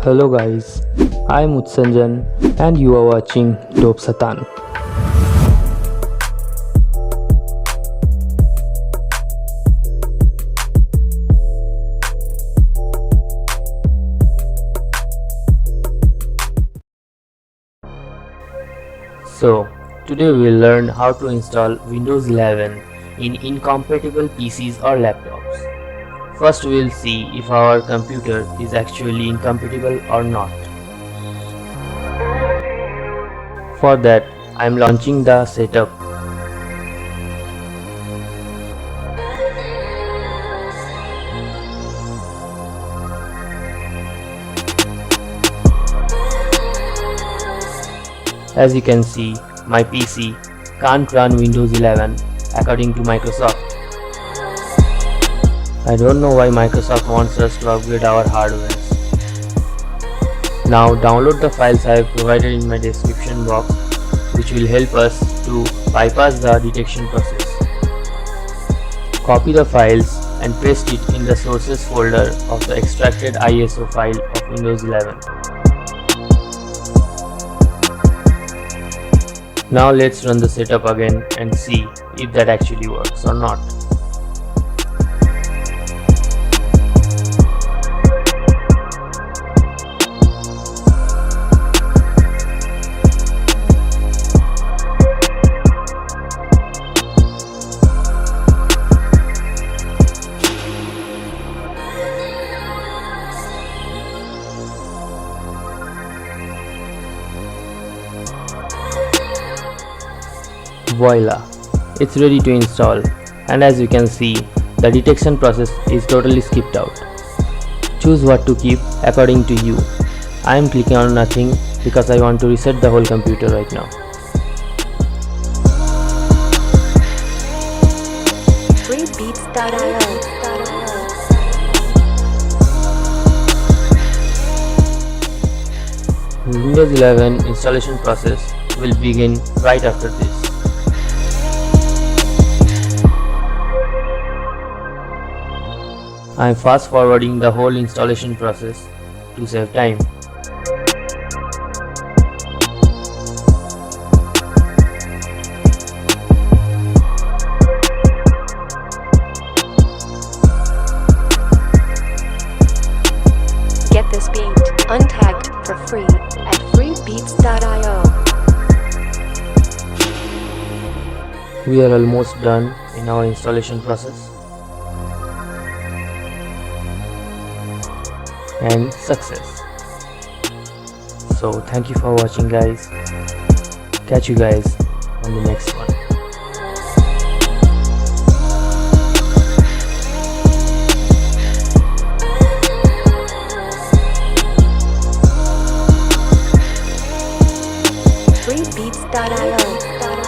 Hello guys, I am Utsanjan and you are watching Dope Satan. So, today we will learn how to install Windows 11 in incompatible PCs or laptops. First we will see if our computer is actually incompatible or not. For that, I am launching the setup. As you can see, my PC can't run Windows 11 according to Microsoft. I don't know why Microsoft wants us to upgrade our hardware. Now download the files I have provided in my description box, which will help us to bypass the detection process. Copy the files and paste it in the sources folder of the extracted ISO file of Windows 11. Now let's run the setup again and see if that actually works or not. Voila! It's ready to install, and as you can see, the detection process is totally skipped out. Choose what to keep according to you. I am clicking on nothing because I want to reset the whole computer right now. freebeats.io. Windows 11 installation process will begin right after this. I am fast forwarding the whole installation process to save time. Get this beat untagged for free at freebeats.io. We are almost done in our installation process. And success. So thank you for watching guys. Catch you guys on the next one. freebeats.io.